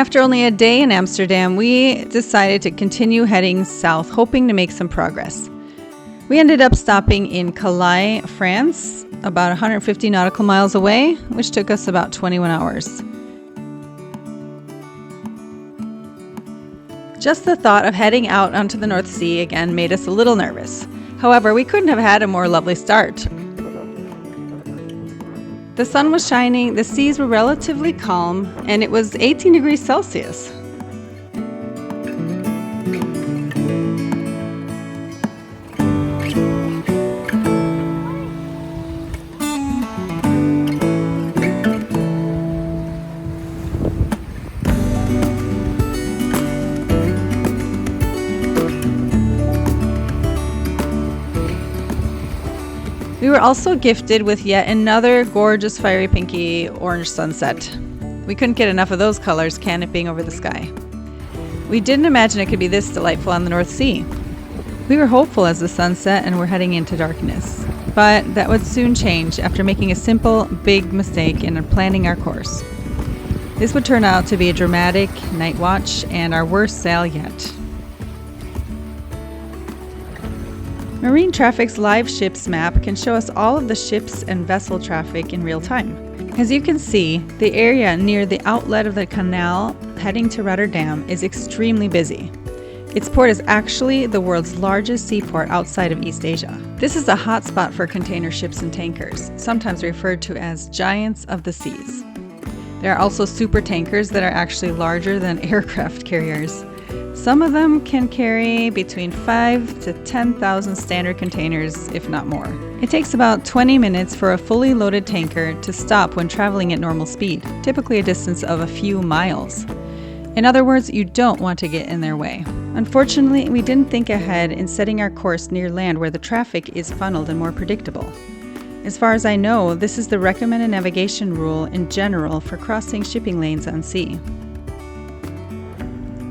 After only a day in Amsterdam, we decided to continue heading south, hoping to make some progress. We ended up stopping in Calais, France, about 150 nautical miles away, which took us about 21 hours. Just the thought of heading out onto the North Sea again made us a little nervous. However, we couldn't have had a more lovely start. The sun was shining, the seas were relatively calm, and it was 18 degrees Celsius. We were also gifted with yet another gorgeous fiery pinky orange sunset. We couldn't get enough of those colors canopying over the sky. We didn't imagine it could be this delightful on the North Sea. We were hopeful as the sun set and were heading into darkness, but that would soon change after making a simple, big mistake in planning our course. This would turn out to be a dramatic night watch and our worst sail yet. Marine Traffic's live ships map can show us all of the ships and vessel traffic in real time. As you can see, the area near the outlet of the canal heading to Rotterdam is extremely busy. Its port is actually the world's largest seaport outside of East Asia. This is a hotspot for container ships and tankers, sometimes referred to as giants of the seas. There are also super tankers that are actually larger than aircraft carriers. Some of them can carry between 5,000 to 10,000 standard containers, if not more. It takes about 20 minutes for a fully loaded tanker to stop when traveling at normal speed, typically a distance of a few miles. In other words, you don't want to get in their way. Unfortunately, we didn't think ahead in setting our course near land where the traffic is funneled and more predictable. As far as I know, this is the recommended navigation rule in general for crossing shipping lanes on sea.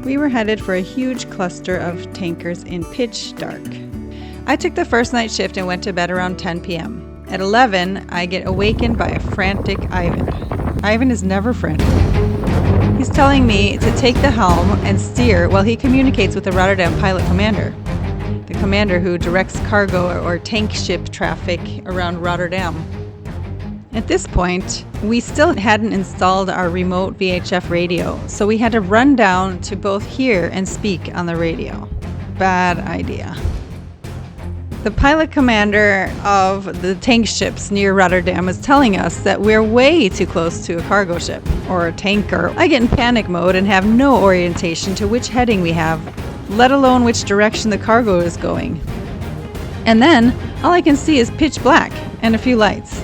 We were headed for a huge cluster of tankers in pitch dark. I took the first night shift and went to bed around 10 p.m. At 11, I get awakened by a frantic Ivan. Ivan is never frantic. He's telling me to take the helm and steer while he communicates with the Rotterdam pilot commander, the commander who directs cargo or tank ship traffic around Rotterdam. At this point, we still hadn't installed our remote VHF radio, so we had to run down to both hear and speak on the radio. Bad idea. The pilot commander of the tank ships near Rotterdam is telling us that we're way too close to a cargo ship or a tanker. I get in panic mode and have no orientation to which heading we have, let alone which direction the cargo is going. And then, all I can see is pitch black and a few lights.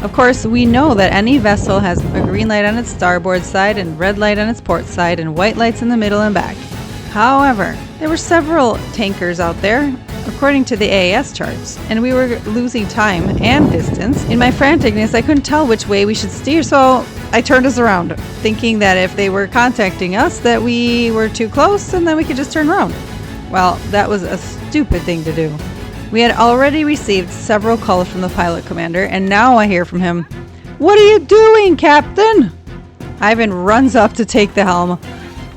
Of course, we know that any vessel has a green light on its starboard side and red light on its port side and white lights in the middle and back. However, there were several tankers out there, according to the AAS charts, and we were losing time and distance. In my franticness, I couldn't tell which way we should steer, so I turned us around, thinking that if they were contacting us, that we were too close and then we could just turn around. Well, that was a stupid thing to do. We had already received several calls from the pilot commander, and now I hear from him, "What are you doing, Captain?" Ivan runs up to take the helm.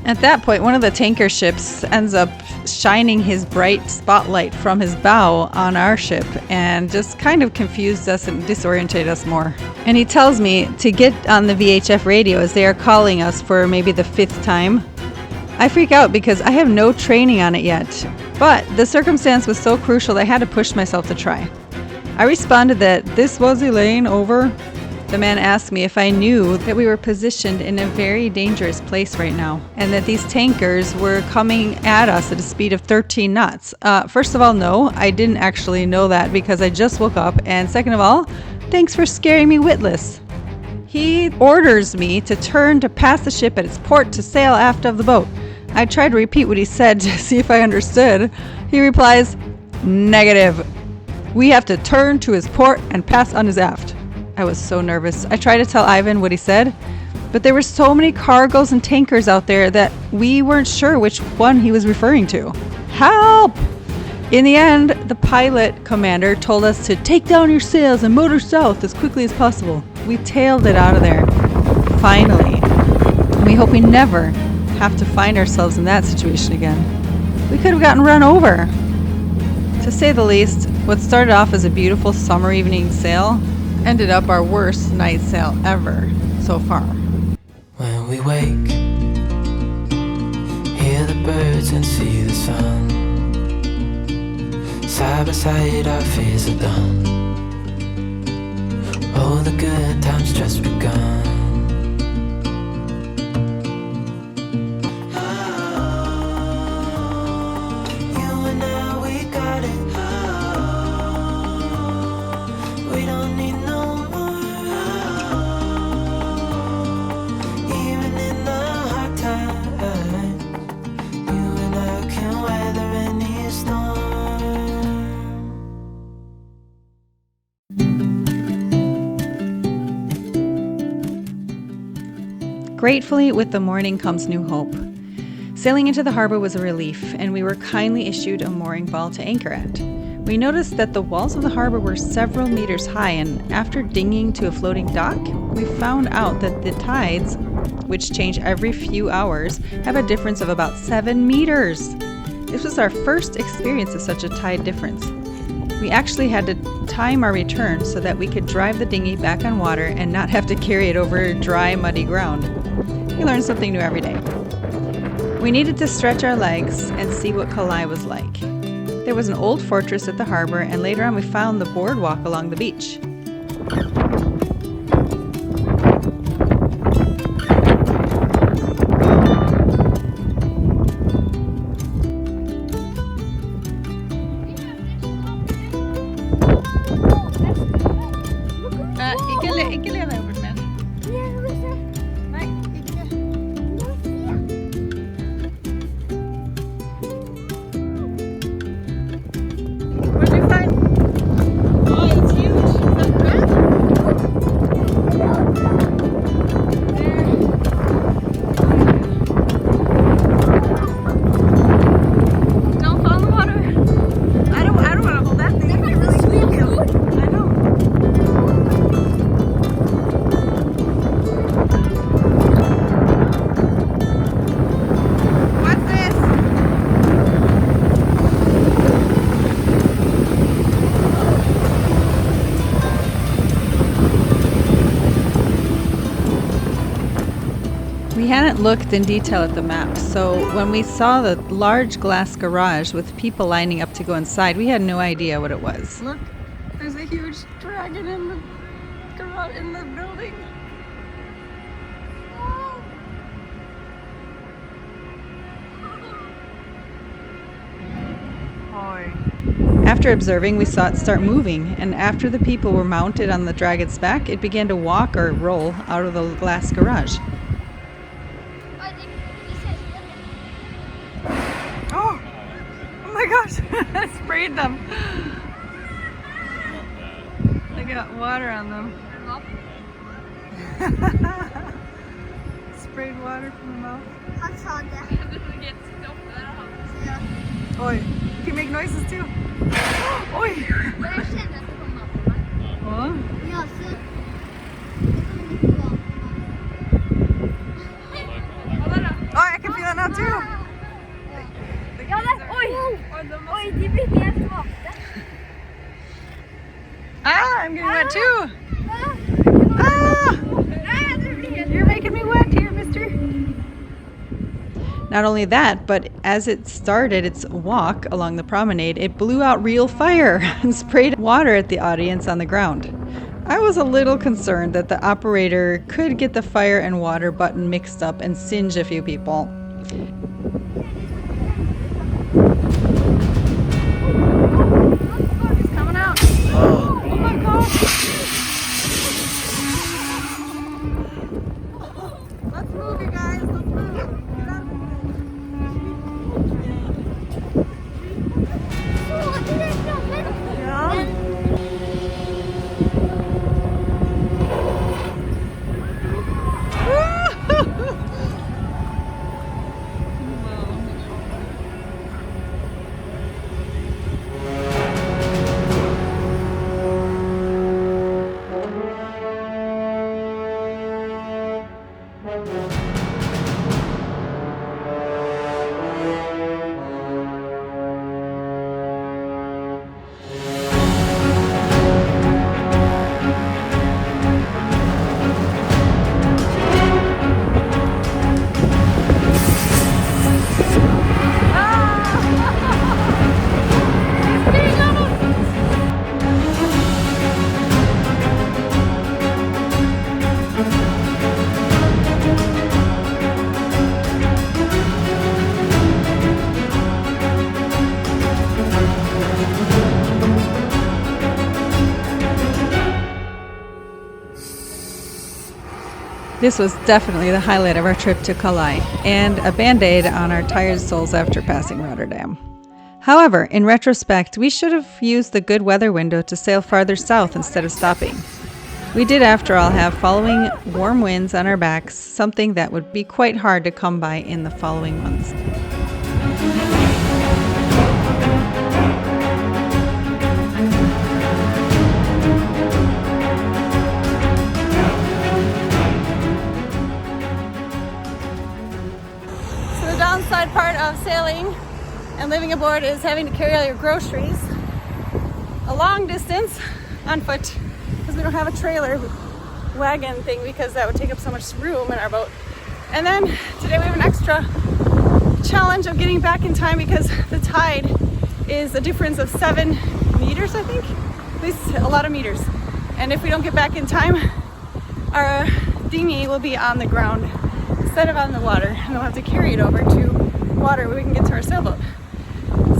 At that point, one of the tanker ships ends up shining his bright spotlight from his bow on our ship and just kind of confused us and disoriented us more. And he tells me to get on the VHF radio as they are calling us for maybe the 5th time. I freak out because I have no training on it yet. But the circumstance was so crucial that I had to push myself to try. I responded that this was ELANE, over. The man asked me if I knew that we were positioned in a very dangerous place right now, and that these tankers were coming at us at a speed of 13 knots. First of all, no, I didn't actually know that because I just woke up, and second of all, thanks for scaring me witless. He orders me to turn to pass the ship at its port to sail aft of the boat. I tried to repeat what he said to see if I understood. He replies, "Negative. We have to turn to his port and pass on his aft." I was so nervous. I tried to tell Ivan what he said, but there were so many cargoes and tankers out there that we weren't sure which one he was referring to. Help! In the end, the pilot commander told us to take down your sails and motor south as quickly as possible. We tailed it out of there. Finally, we hope we never have to find ourselves in that situation again. We could have gotten run over. To say the least, what started off as a beautiful summer evening sail ended up our worst night sail ever so far. When we wake, hear the birds and see the sun. Side by side our fears are done. Oh, the good times just begun. You and I, we got it. We don't need no more. Even in the hard times, you and I can weather any storm. Gratefully, with the morning comes new hope. Sailing into the harbor was a relief, and we were kindly issued a mooring ball to anchor at. We noticed that the walls of the harbor were several meters high, and after dinghying to a floating dock, we found out that the tides, which change every few hours, have a difference of about 7 meters. This was our first experience of such a tide difference. We actually had to time our return so that we could drive the dinghy back on water and not have to carry it over dry, muddy ground. We learn something new every day. We needed to stretch our legs and see what Calais was like. There was an old fortress at the harbor, and later on we found the boardwalk along the beach. Ikke lene over med. Nei, ikke. What did you find? Oh, it's huge. Is that crab? There. Don't fall in the water. I don't want to hold that thing. It's really sweet. I know. What's this? We hadn't looked in detail at the map, so when we saw the large glass garage with people lining up to go inside, we had no idea what it was. Look, there's a huge dragon in the garage, in the building. After observing, we saw it start moving, and after the people were mounted on the dragon's back, it began to walk or roll out of the glass garage. Oh my gosh, I sprayed them. They got water on them. Sprayed water from the mouth. Oi, you can make noises too. Oi! Oh. Oh, I can feel it now too. Oi, de blir helt svarte. Ah, I'm getting wet too. Ah! You're making me wet here, mister. Not only that, but as it started its walk along the promenade, it blew out real fire and sprayed water at the audience on the ground. I was a little concerned that the operator could get the fire and water button mixed up and singe a few people. It's coming out. Oh my gosh. Let's move, you guys. Let's move. Get up. Yeah. This was definitely the highlight of our trip to Calais, and a band-aid on our tired souls after passing Rotterdam. However, in retrospect, we should have used the good weather window to sail farther south instead of stopping. We did, after all, have following warm winds on our backs, something that would be quite hard to come by in the following months. So the downside part of sailing and living aboard is having to carry all your groceries a long distance on foot, because we don't have a trailer wagon thing, because that would take up so much room in our boat. And then today we have an extra challenge of getting back in time, because the tide is a difference of 7 meters, I think, at least a lot of meters. And if we don't get back in time, our dinghy will be on the ground instead of on the water, and we'll have to carry it over to water where we can get to our sailboat.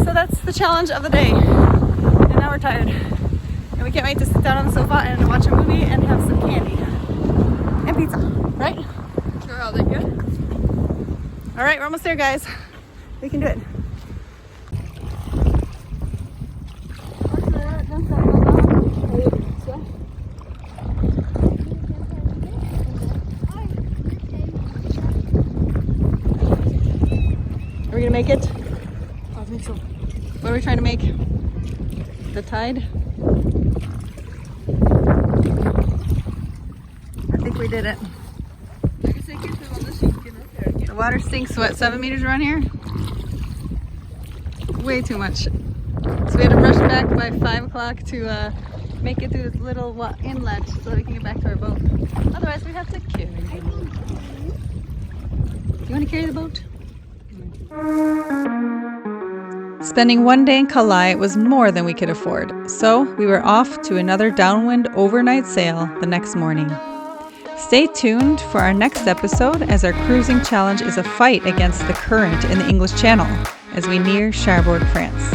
So that's the challenge of the day, and now we're tired. And we can't wait to sit down on the sofa and watch a movie and have some candy. And pizza, right? Sure, I'll take it. All right, we're almost there, guys. We can do it. Are we gonna make it? I think so. What are we trying to make? The tide? I think we did it. The water sinks, what, 7 meters around here? Way too much. So we had to rush back by 5 o'clock to make it through this little inlet so that we can get back to our boat. Otherwise, we have to carry the boat. Do you want to carry the boat? Spending one day in Calais was more than we could afford, so we were off to another downwind overnight sail the next morning. Stay tuned for our next episode, as our cruising challenge is a fight against the current in the English Channel as we near Cherbourg, France.